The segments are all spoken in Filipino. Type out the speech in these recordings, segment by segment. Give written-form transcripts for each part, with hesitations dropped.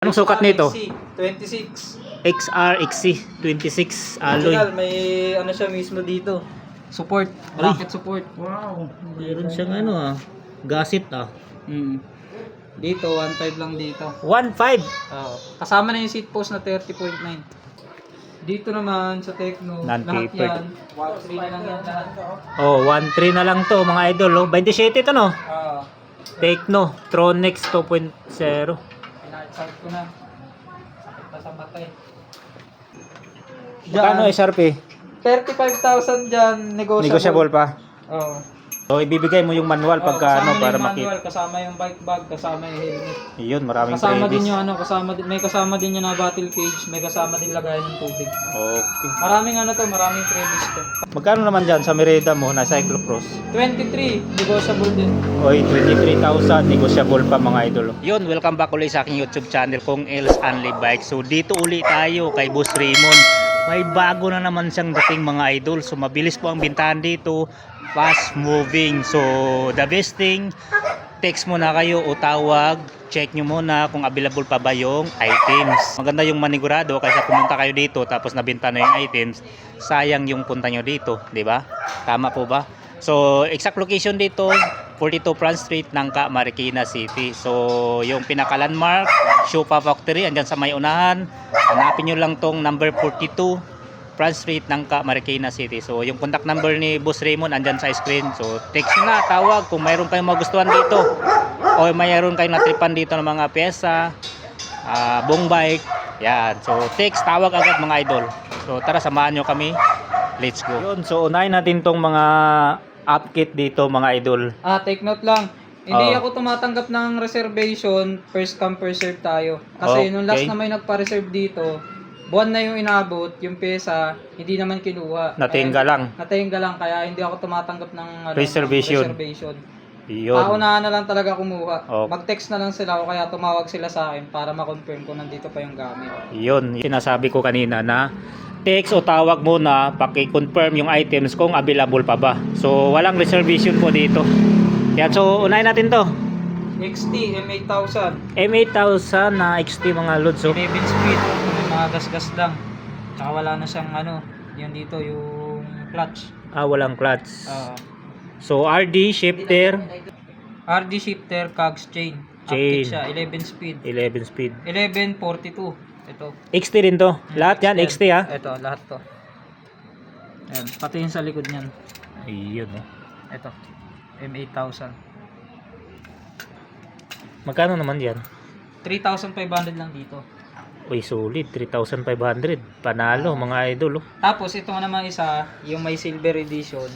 Anong sukat nito? XC, 26. XR XC 26 alloy. Original, may ano siya mismo dito. Support, bracket support. Wow, meron siyang ano gasit Dito, 1.5 lang dito. 1.5. Oo. Kasama na yung seat post na 30.9. Dito naman sa Tecno, lahat Non-tapered. yan. 1.3 na lang yan lahat. Oh, 1.3 na lang to mga idol. Oh. 27 ito no? Ah, Tecno Tronex 2.0. pina-charge ko na. Sakit na sa mata eh. Magkano SRP? 35,000 dyan, negotiable. Negotiable pa. Oo. So ibibigay mo yung manual pagka ano para makita. Kasama yung bike bag, kasama yung helmet. Yun, maraming Kasama din freebies. yung ano, may kasama din yung na battle cage, may kasama din lagayan ng tubig. Okay. Maraming ano to, maraming freebies to. Magkano naman dyan sa Merida mo na cyclocross? 23, negotiable din. Oy, 23,000 negotiable pa mga idol. Yun, welcome back ulit sa aking YouTube channel kong Els Only Bike. So dito ulit tayo kay Boss Raymond. May bago na naman siyang dating mga idol. So mabilis po ang bintahan dito, fast moving. So the best thing, text muna kayo o tawag, check nyo muna kung available pa ba yung items. Maganda yung manigurado kaysa pumunta kayo dito tapos nabenta na yung items, sayang yung punta nyo dito, di ba? Tama po ba? So exact location dito, 42 Front Street, Nangka, Marikina City. So yung pinaka landmark, Shupa Factory, andyan sa may unahan. Hanapin nyo lang tong number 42 Front Street, Nangka, Marikina City. So yung contact number ni Boss Raymond andyan sa screen. So text nyo na, tawag kung mayroon kayong magustuhan dito o mayroon kayong natripan dito ng mga pyesa, buong bike. Yan. So text, tawag agad mga idol. So tara, samahan nyo kami. Let's go. Yun, so unahin natin tong mga upkit dito mga idol. Take note lang. Hindi Oo. ako tumatanggap ng reservation, first come first serve tayo. Kasi nung last Okay. na may nagpa-reserve dito, buwan na yung inabot, yung pyesa, hindi naman kinuha. Natingga lang. Natingga lang, kaya hindi ako tumatanggap ng ano, Reservation. ng reservation. Yun. Paunahan na lang talaga kumuha. Okay. Mag-text na lang sila o kaya tumawag sila sa akin para ma-confirm kung nandito pa yung gamit. Yun, sinasabi ko kanina na text o tawag muna, paki-confirm yung items kung available pa ba. So walang reservation po dito. Yan, so unahin natin to. XT M8000, M8000 na XT mga lods. So 11 speed, may mga gas-gas lang. Tsaka wala na siyang ano, yun dito yung clutch. walang clutch. Ah, So RD shifter, RD shifter, cogs chain. Chain. Update siya, 11 speed. 11 speed. 1142. Ito. XT din to. Lahat yan XT ha. Ito, lahat to. Ayan, pati yung sa likod niyan. Ayun oh. Ito. M8000. Magkano naman yan? 3,500 lang dito. Uy, solid. 3,500. Panalo mga idol oh. Tapos ito naman isa, yung may silver edition.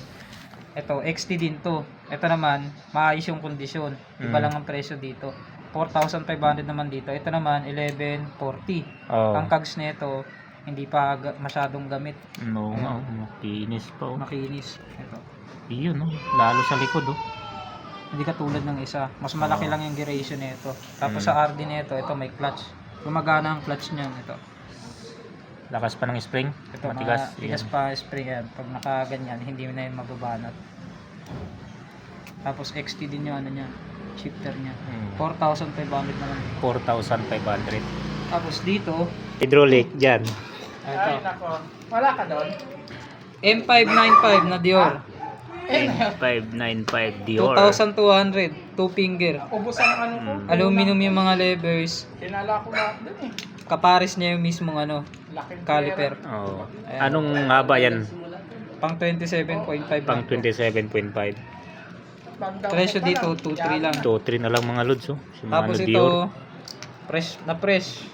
Ito, XT din to. Ito naman, maayos yung kondisyon. Iba lang ang presyo dito. 4,500 naman dito. Ito naman, 1140. Oh. Ang cogs nito, hindi pa masyadong gamit. No, Ayan. makinis pa oh. Makinis. Ito. Iyon oh. Lalo sa likod oh. Hindi katulad ng isa. Mas malaki lang yung duration nito. Tapos sa RD nito, ito may clutch. Gumagana ang clutch niyan. Ito. Lakas pa ng spring. Ito, Matigas. matigas Yan. pa spring yan. Pag nakaganyan, hindi na yun mababanat. Tapos XT din yung ano niya, shifter niya. 4,500 naman. 4,500. Tapos dito, Hydraulic dyan. ito. Wala ka doon? M595 na Dior. 595 Dior. 2,200, 2 finger. Ubusan ng ano ko. Aluminum yung mga levers. Kinala ko lahat dun eh. Kapares niya yung mismong ano, Laking caliper. Oh. Anong haba yan? Pang 27.5. Pang 27.5. Presyo dito, 2,3 lang. 2-3 na lang mga lods oh. Si mga Tapos ano, ito, Dior. fresh.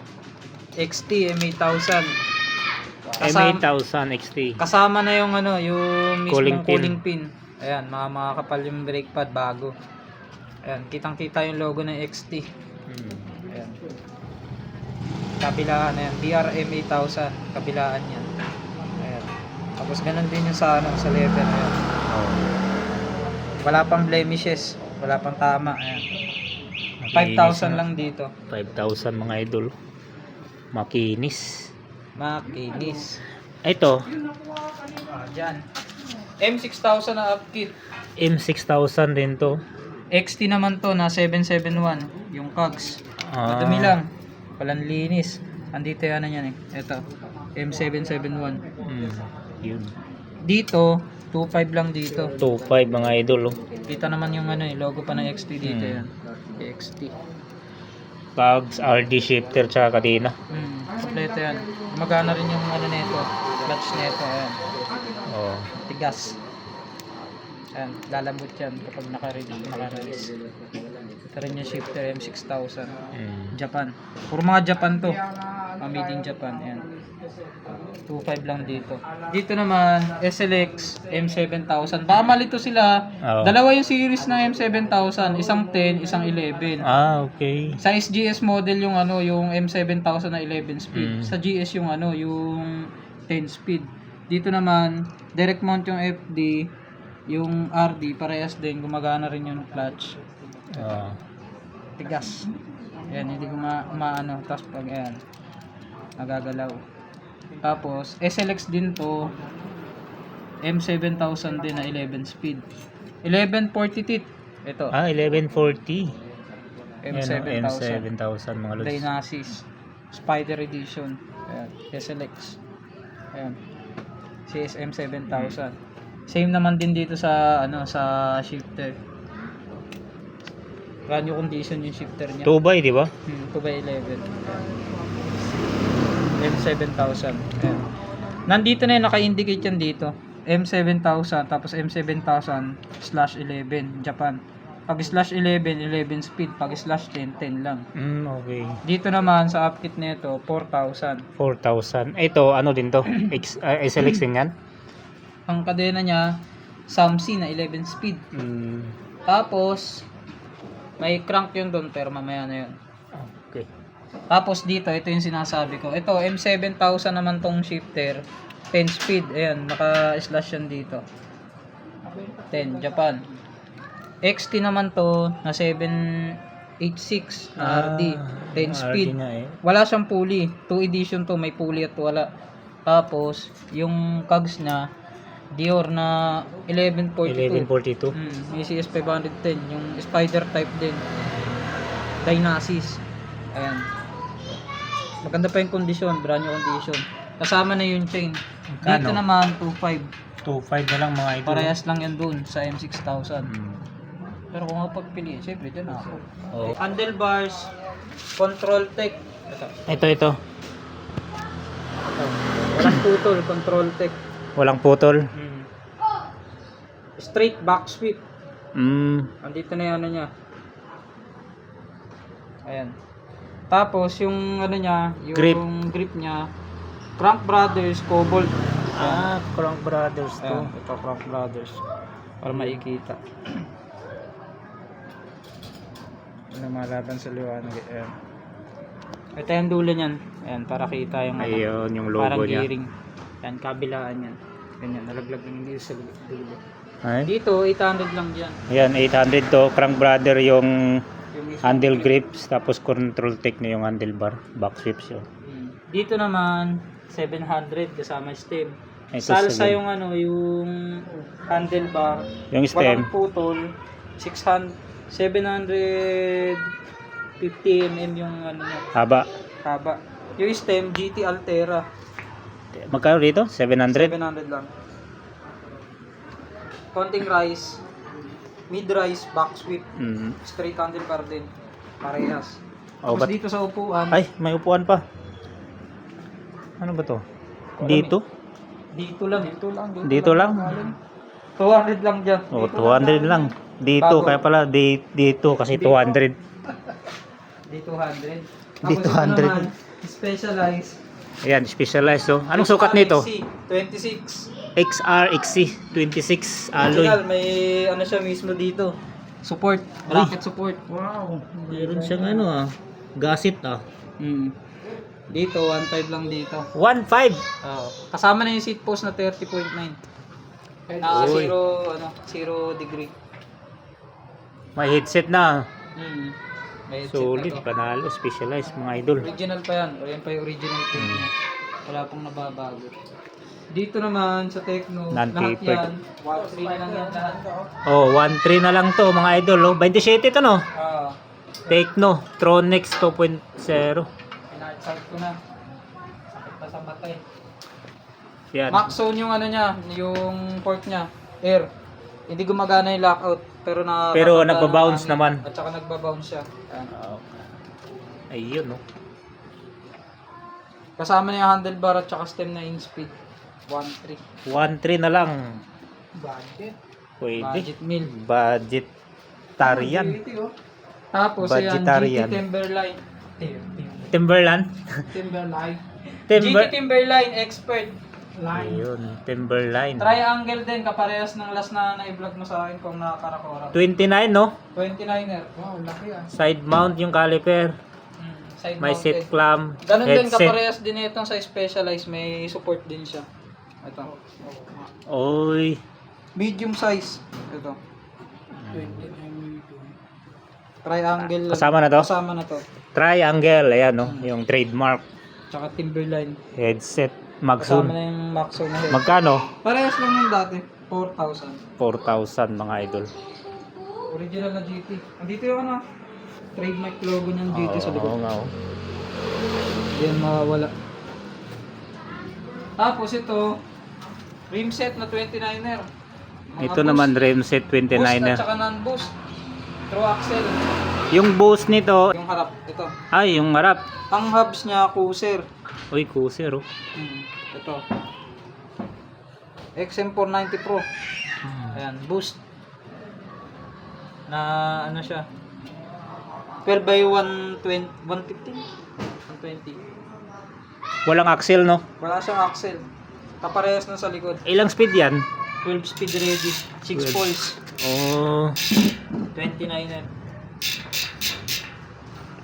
XT M8000. M8000 XT. Kasama na yung ano, yung Cooling mismong pin. cooling pin. Ayan, makakapal yung brake pad bago. Ayan, kitang-kita yung logo ng XT. Ayan. Kabilaan na yan, DRM 8000, kabilaan yan. Ayan. Tapos ganun din yung sa ano, sa leather. Ayan. Oh. Wala pang blemishes, wala pang tama. Ayan. Makinis 5,000 na. lang dito. 5,000 mga idol. Makinis. Makinis. Ito, Dyan. M6000 na upkit. M6000 din to. XT naman to na 771, yung cogs. Madumi lang. Walang linis. Andito yung ano yan eh. Ito. M771. Yun. Dito, 2.5 lang dito. 2.5 mga idol. Oh. Kita naman yung ano eh, logo pa ng XT dito yan. XT. Cogs, RD shifter, tsaka kadena. Kompleto yan. Magana rin yung ano nito. Clutch nito. Ayan. Oh. Tigas. Ayan. Lalambot yan kapag naka-release. Ito rin yung shifter M6000. Japan. Puro mga Japan to. Made in Japan. Ayan. 2.5 lang dito. Dito naman, SLX M7000. Baka malito sila. Oo. Dalawa yung series ng M7000. Isang 10, isang 11. Okay. Sa SGS model yung ano, yung M7000 na 11 speed. Sa GS yung ano, yung 10 speed. Dito naman, direct mount yung FD, yung RD, parehas din, gumagana rin yung clutch. Tigas. Ayan, hindi ko maano, tapos pag ayan, nagagalaw. Tapos, SLX din to, M7000 din na 11 speed. 1140 teeth. Ito, 1140. M7000. M7000 mga lods. Dynasis Spider Edition. Ayan, SLX. Ayan. CSM 7000. Same naman din dito sa ano sa shifter. Brand new condition yung shifter niya. 2 by, di ba? 2x11. M7000. Ayan. Nandito na yung naka-indicate yan dito. M7000 tapos M7000/11 Japan. Pag /11, 11 speed. Pag /10, 10 lang. Okay. Dito naman sa upkit nito, 4,000. 4,000. Ito, ano din to? SLX din yan? Ang kadena niya, Samsi na 11 speed. Tapos, may crank yun doon, pero mamaya na yun. Okay. Tapos dito, ito yung sinasabi ko. Ito, M7000 naman tong shifter. 10 speed. Ayan, naka-slash yan dito. 10, Japan. XT naman to, na 786 na RD. 10 speed. RD nga eh. Wala siyang pulley. 2 edition to, may pulley at wala. Tapos, yung cogs na Dior na 1142. 1142. May CS510, yung Spider type din. Dynasis. Ayan. Maganda pa yung kondisyon, brand new condition. Kasama na yung chain. Dito Kano? naman 2.5. 2.5 na lang mga idol. Parehas lang yan dun sa M6000. Pero kung mapagpiliin, syempre dyan ako. Oh. Handlebars, control tech. Ito. Walang putol, control tech. Walang putol. Straight back sweep. Andito na yung ano niya. Ayan. Tapos yung ano niya, yung grip niya, Crank Brothers Cobalt. Crank Brothers to. Ayan, ito Crank Brothers. Para makikita. Ano malaban sa liwanag. Ayan. Ito yung dulo niyan. Ayan, para kita yung ano. Ayun, yung logo Parang niya. gearing. Ayan, kabilaan yan. Ganyan, nalaglag yung dito sa dulo. Ay? Dito, 800 lang dyan. Ayan, 800 to. Crank Brother yung Yung mismo handle grip. grips. Tapos control tech na yung handlebar. Back sweeps yun. Dito naman, 700 kasama stem. Ito, Salsa 7. yung ano, yung handlebar. Yung stem. Walang putol. 750 mm yung ano niya, Haba. haba. Yung stem, GT Altera. Magkano dito? 700? 700 lang. Konting rise. Mid-rise, back sweep. Straight handlebar din. Parehas. Oh, Tapos ba't- dito sa upuan. Ay, may upuan pa. Ano ba to? Dito? Dito lang. Dito lang? 200 lang dyan. Oh, 200 lang. Dito, Bago. kaya pala dito kasi 200. Dito 100. Dito Tapos ito 100. naman, specialized. Ayan, specialized oh. Anong sukat nito? XC, 26. XR-XC 26 alloy. Original, may ano siya mismo dito. Support, bracket support. Wow, meron siyang ano ah. Gasit ah. Dito, 1.5 lang dito. 1.5. Kasama na yung seat post na 30.9. Na Uy. 0 degree. May headset na. May headset Solid, na to. panalo, specialized mga idol. Original pa yan. O yan pa yung original thing niya. Wala pong nababago. Dito naman sa Tecno, lahat Non-tapered. yan. 1.3 na lang yan lahat. Oh, 1.3 na lang to mga idol oh. 27 ito no. Ah, Tecno Tronex 2.0. Sakit ko na. Sakit na sa mata eh. Yan. Max zone yung ano niya, yung port niya, air. Hindi gumagana yung lockout, pero Pero nakakagana nagbabounce ng hangin. naman. At saka nagbabounce siya. Ayan. Ayun, no. Kasama niya yung handlebar at saka stem na in-speed. 1.3. 1.3 na lang. Budget. Pwede. Budget meal. Budget tarian. Tapos ayan, Budgetarian. GT Timberline. Timberland. Timberline. Timber. GT Timberline Expert. Line. Ayun, Timberline. Triangle din, kaparehas ng last na na-vlog mo sa akin kung nakakarakora. 29, no? 29er. Wow, laki ah. Side mount yung caliper. Side May mounted. seat clamp. Ganun din, Headset. kaparehas din itong sa Specialized, may support din siya. Ito. Oy. Medium size. Ito. 29 Triangle. lang. Kasama na to? Kasama na to. Triangle. Ayan, no? Yung trademark. Tsaka Timberline. Headset. Kasama Magsun. na yung Maxo na head. Magkano? Parehas lang yung dati. 4,000. 4,000 mga idol. Original na GT. Andito yung ano, trademark logo ng GT sa Oo likod. nga, oh. Hindi yan mawawala. Tapos ito, rim set na 29er. Mga Ito boost. naman rim set Boost 29er. at saka non-boost. Through axle. Yung boost nito, Yung harap, ito. ay yung harap. Ang hubs niya, cruiser. Uy, cruiser, oh. Ito. XM490 Pro. Ayan, boost. Na ano siya? 12 by 120, 115? 120. Walang axle, no? Wala siyang axle. Kaparehas na sa likod. Ilang speed yan? 12 speed ready. 6 12. poles. Oh. 29er.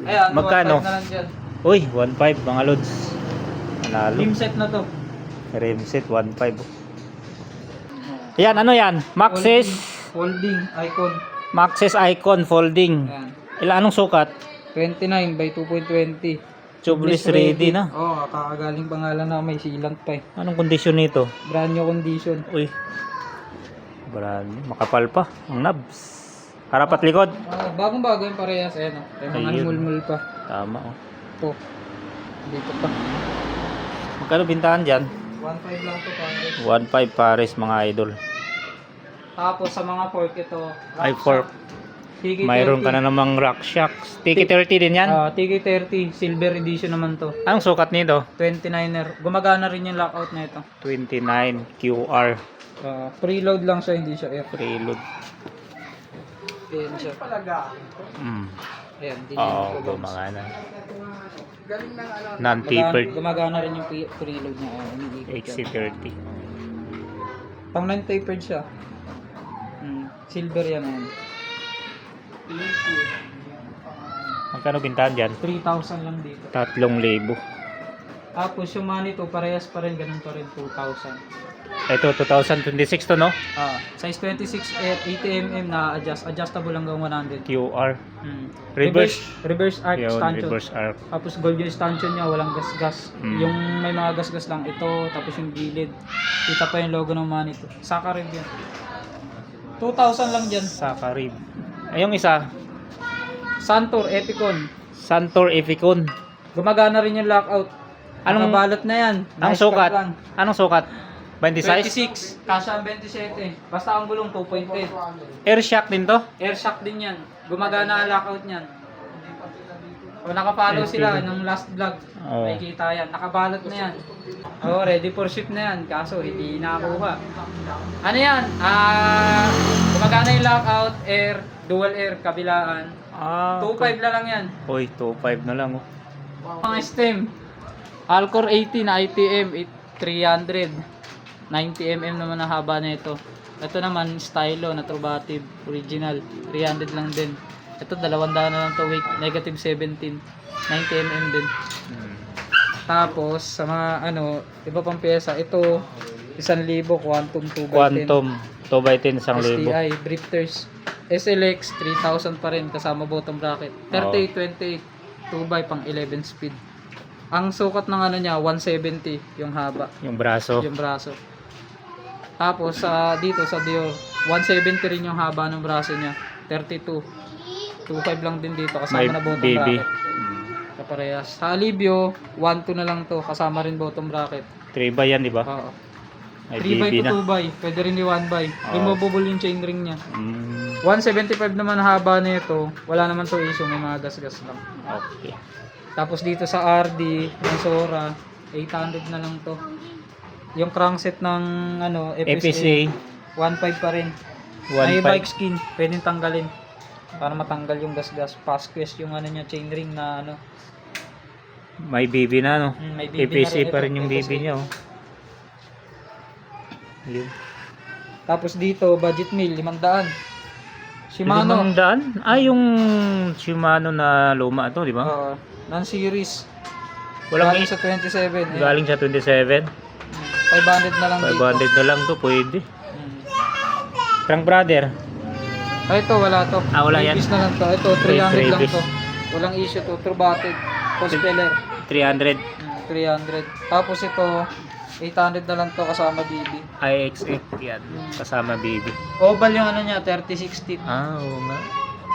Ayan, Magkano? 1.5 na lang dyan. Uy, 1.5 mga lods. Panalo. Rim set na to. Rim set 1.5. Yan, ano yan? Maxis. Folding icon. Maxis icon folding. Ayan. Ilan anong sukat? 29 by 2.20. Tubeless ready na. Oo, kakagaling pangalan na may sealant pa eh. Anong kondisyon nito? Brand new condition. Uy. Brand new. Makapal pa ang knobs. Harap at likod. Bagong bago yung parehas. Ayan o. May mga Ayun. mulmul pa. Tama, oh. Ito. Dito pa. Magkano bintahan dyan? 1.5 lang to pares. 1.5 pares mga idol. Tapos sa mga fork ito. Ay, fork. Mayroon ka na namang rock shocks. Tiki 30 din yan? TK30. Silver edition naman to. Anong sukat nito? 29er. Gumagana rin yung lockout na ito. 29 QR. Preload lang siya, hindi siya air. Preload. Ayan siya. Ayan, hindi Oo, niya gumagana. Galing ng ano. Non-tapered. Gumagana rin yung preload niya. Iniikot siya. XC30. Pang non-tapered siya. Silver yan. Ayan. Magkano bintahan dyan? 3,000 lang dito. 3,000. Tapos yung money to, parehas pa rin, ganun pa rin, 2,000. Ito, 2026 to, no? Size 26, 80mm na adjustable hanggang 100. QR. Reverse arc Yun, stanchion. reverse arc. Tapos gold yung stanchion niya, walang gas-gas. Mm. Yung may mga gas-gas lang ito, tapos yung gilid. Kita pa yung logo ng money to. Saka rin yan. 2,000 lang dyan. Sakarib. Ay, yung isa, Santor, Epicon. Santor Epicon. Gumagana rin yung lockout. Anong- Nakabalot na yan. Anong Nice sukat? cut lang. Anong sukat? 26? 26. Kasha ang 27. Basta ang gulong 2.8. Air shock din to? Air shock din yan. Gumagana ang lockout niyan. O nakapalo sila ng last vlog. Oo. Nakikita yan. Nakabalot na yan. Oh, ready for ship na yan. Kaso hindi nakakuha. Ano yan? Gumagana yung lockout, air, dual air, kabilaan. 2.5 na lang yan. Uy, 2.5 na lang, oh. Mga stem. Alcor 80 na ITM 300. 90mm naman ang haba na ito. Ito naman stylo na Trubative original 300 lang din. Ito 200 na lang to weight, negative 17. 90mm din. Tapos sa mga iba pang pyesa, ito 1,000 Quantum 2x10. Quantum 2x10 1,000. STI drifters. SLX 3,000 pa rin kasama bottom bracket. 38, 28 2x pang 11 speed. Ang sukat ng niya 170 yung haba, Yung braso. yung braso. Tapos dito sa Dior 170 rin yung haba ng braso niya, 32. 2.5 lang din dito kasama May na bottom baby. bracket. Parehas. Sa Alivio, 1.2 na lang to. Kasama rin bottom bracket. 3x yan, di ba? Oo. May 3x BB to na. 2x. Pwede rin yung 1x. Oo. Removable yung chain ring niya. 175 Mm, naman haba nito. Wala naman to issue. May mga gas-gas lang. okay. Tapos dito sa RD, ng Sora, 800 na lang to. Yung crankset ng ano, FSA, 1.5 pa rin. May 1.5. bike skin, pwedeng tanggalin. Para matanggal yung gas-gas. Pasquest yung ano niya, chain ring na ano. May BB na, no? May BB na FSA rin pa ito, rin yung BB FSA. niya, oh. Yun. Tapos dito, budget meal, 500. Shimano. 500? Ah, yung Shimano na luma to, di ba? Oo, non-series. Walang Galing sa 27. eh. galing sa 27. 500 na lang 500 dito. na lang to, pwede. Mm. Frank Brother, Ay, ito, wala to. Ah, wala yan. Freebies na lang to. Ito, 300 lang Freebies. to. Walang issue to. True batted. Post speller. 300. 300. Tapos ito, 800 na lang to kasama BB. IXF, yan. Kasama BB. Oval yung ano niya, 3060. Ah, oo nga.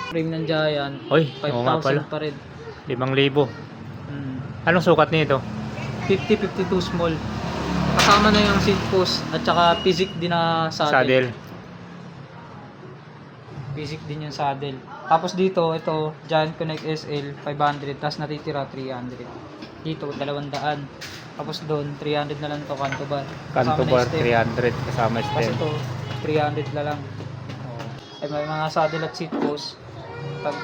Frame ng Giant. Oy, oo nga pala. 5,000 pa rin. 5,000. Mm. Anong sukat nito? 50-52 small. Kasama na yung seat post at saka physic din na saddle. Saddle. Physic din yung saddle. Tapos dito, ito, Giant Connect SL 500, tapos natitira 300. Dito, 200. Tapos doon, 300 na lang to kanto bar. Kanto Kasama na bar, stem. 300. Kasama Tapos stem. ito, 300 na lang. Ay, may mga saddle at seat post. Pag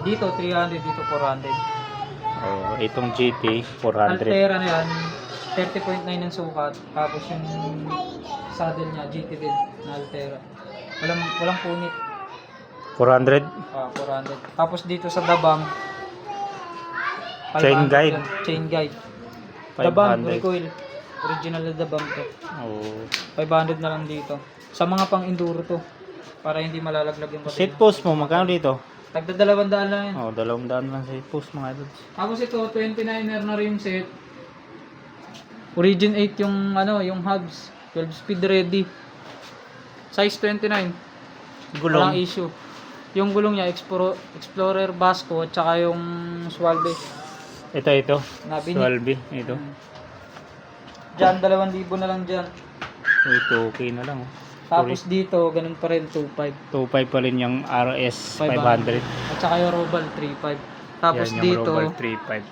dito, 300, dito 400. Oh, itong GT, 400. Altera na yan, 30.9 ang sukat. Tapos yung saddle niya, GT din, na Altera. Walang punit. 400. 400. Tapos dito sa Dabang, 500 Chain guide. yan. Chain guide. Dabang, 500. recoil. Original na Dabang to. Oh. 500 na lang dito. Sa mga pang enduro to. Para hindi malalaglag yung Seat patina. post mo, magkano dito? Tagda 200 lang yan. Oh, 200 lang seat post mga idol. Tapos ito, 29er na rim set. Origin 8 yung ano, yung hubs. 12 speed ready. Size 29. Walang Gulong. issue. Yung gulong niya, Explorer Basco at saka yung Swalbe. Ito. Nabini. Swalbe. Ito. Diyan, 2,000 na lang dyan. Ito, okay na lang. Oh. Tapos dito, ganun pa rin, 2.5. 2.5 pa rin yung RS 500. At saka yung Robal, 3.5. Tapos Yan, yung dito, Robal 3.5.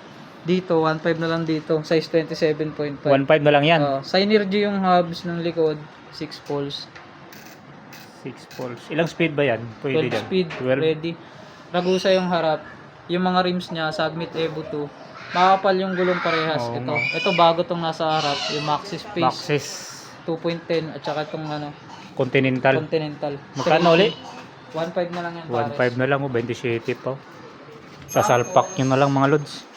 dito, 1.5 na lang dito. Size 27.5. 1.5 na lang yan. Synergy yung hubs ng likod, 6 poles. 6 poles. Ilang speed ba yan? Pwede 12 dyan. speed, 12. ready. Ragusa yung harap. Yung mga rims niya, Submit Evo 2. Makapal yung gulong parehas. Oo, Ito. no. Ito bago tong nasa harap. Yung Maxxis Pace Maxxis 2.10 at saka itong ano, Continental. Continental. Magkano ulit? 1.5 na lang yan. pares. 1.5 na lang. 27 pa. Sasalpak nyo na lang mga lods.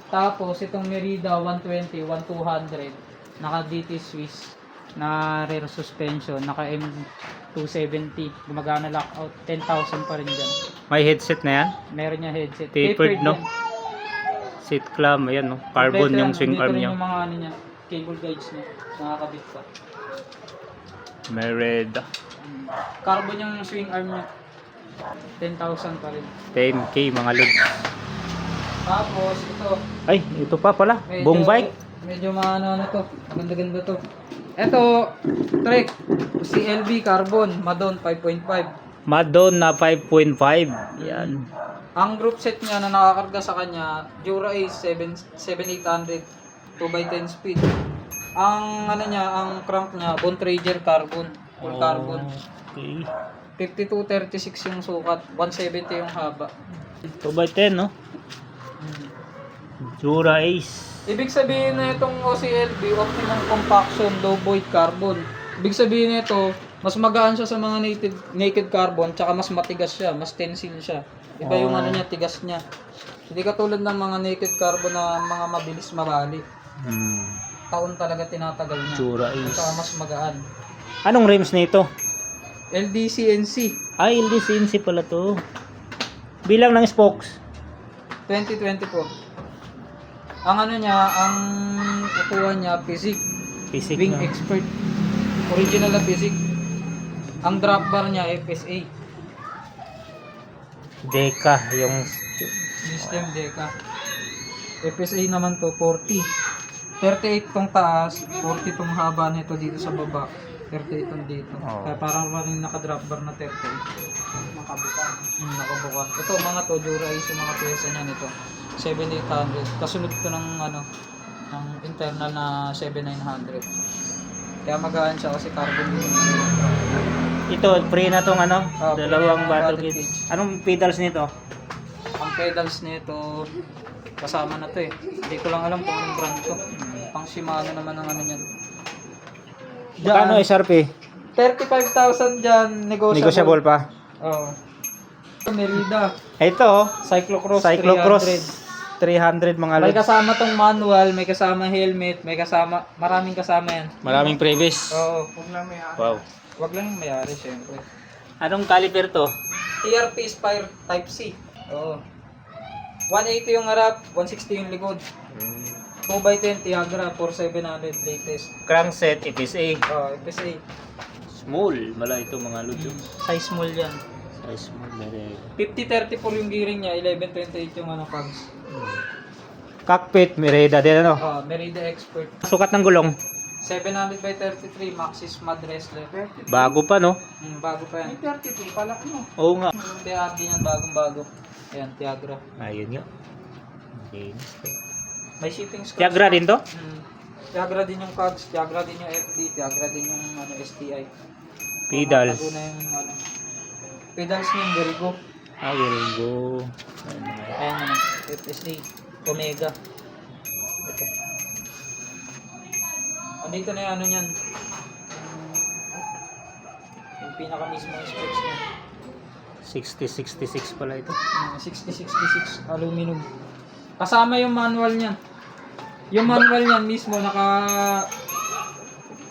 Tapos itong Merida 120, 1200, naka DT Swiss na rear suspension, naka M270, gumagana lockout, 10,000 pa rin dyan. May headset na yan. Meron niya headset. Tapered, no? yan. Seat clamp. Ayan, no? Carbon Kompleto yung yan. swing Dito arm rin niya. yung mga ano niya, cable guides niya, nakakabit pa. Merida. Carbon yung swing arm niya. 10,000 pa rin. 10K mga lods. Tapos ito, Ay, ito pa pala. Boom bike. Medyo ano to, ganda-ganda to. Ito, Trek, CLB Carbon, Madon 5.5. Madon na 5.5. Yan. Ang group set niya na nakakarga sa kanya, Jura Ace 7800 2x10 speed. Ang ano niya, ang crank niya, Bontrager Carbon, full carbon. Okay. 52-36 yung sukat, 170 yung haba. 2x10, no? Jura Ace. Ibig sabihin na itong OCLB, Optimum Compaction Low Void Carbon. Ibig sabihin nito, mas magaan siya sa mga naked carbon, tsaka mas matigas siya, mas tensile siya. Iba yung ano niya, tigas niya. Hindi katulad ng mga naked carbon na mga mabilis mabali. Taon talaga tinatagal niya. Jura Tsaka Ace. mas magaan. Anong rims nito? LDCNC Ay, LDCNC pala to. Bilang ng spokes. 2024. Ang ano niya, ang kukuha niya, Physic. Physic Wing na. Expert. Original na Physic. Ang drop bar niya, FSA. Deca yung System Deca. FSA naman to 40. 38 tong taas, 40 tong haba nito dito sa baba. 38 tong dito. Oo. Kaya parang maring naka-drop bar na 38. Nakabukan. Nakabuka. Ito mga to, Dura-Ace yung mga pyesa niya nito. 7,800. Kasunod to ng ng internal na 7,900. Kaya magaan siya kasi carbon yung Ito, free na tong dalawang free na battle battle kit. cage. Anong pedals nito? Ang pedals nito kasama na to eh. Hindi ko lang alam kung anong brand to. Pang Shimano naman ang ano niyan. Magkano SRP? 35,000 dyan, negotiable. Negotiable pa. Oo. Merida, Ito, Cyclocross, Cyclocross 300. 300 mga May lods. kasama tong manual, may kasama helmet, may kasama, maraming kasama yan. Maraming previous. Oo. Huwag lang may ari. Wow. Wag lang yung mayari syempre. Anong caliper to? TRP Spire Type C. Oo. 180 yung harap, 160 yung likod. 2x10 Tiagra 4700 latest. Crankset, FSA. Oh, FSA. Small. Mala ito mga lods. Size small yan. Size small. Very... 50-34 yung gearing niya, 11-28 yung cogs. Cockpit, Merida din ano. Merida Expert. Sukat ng gulong. 700/33 Maxis Mad Wrestler. Bago pa no? Bago pa yan. May 32 pala, no? Oo nga. TRD yan, bagong bago. Ayan, Tiagra. Ayun yun. Okay. May shipping scratch. Tiagra din to? Tiagra din yung cogs, Tiagra din yung FD, Tiagra din yung STI. Pedals. Bago na yung pedals niya yung Verigo. Ah, will go. Ayan naman, FSA, Omega. Ito. Andito na yung ano niyan. Yung pinaka mismo yung specs niya. 6066 pala ito. 6066 aluminum. Kasama yung manual niyan. Yung manual niyan mismo naka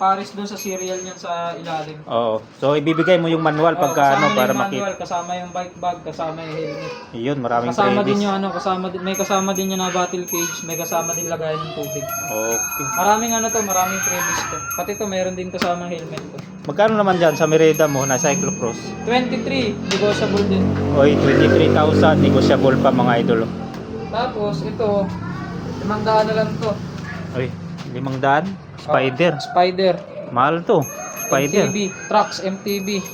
pares doon sa serial niyan sa ilalim. Oo. So ibibigay mo yung manual pagka kasama na para yung makita. manual, kasama yung bike bag, kasama yung helmet. Yun, maraming Kasama din previous. yung may kasama din yung na battle cage, may kasama din lagayan ng tubig. Okay. Maraming maraming previous to. Pati to meron din kasama helmet to. Magkano naman dyan sa Merida mo na Cyclocross? 23, negotiable din. Oy, 23,000. Negotiable pa mga idol. Tapos ito, 500 na lang to. Oy, 500? Spider. Spider. Mahal to. Spider. MTB, trucks, MTB.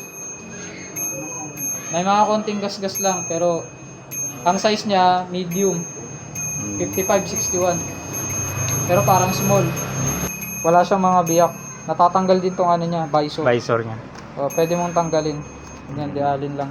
May mga konting gasgas lang, pero ang size niya, medium. 55-61. Pero parang small. Wala siyang mga biyak. Natatanggal din tong ano niya, visor. Visor niya. Pwede mong tanggalin. Yan, dialin lang.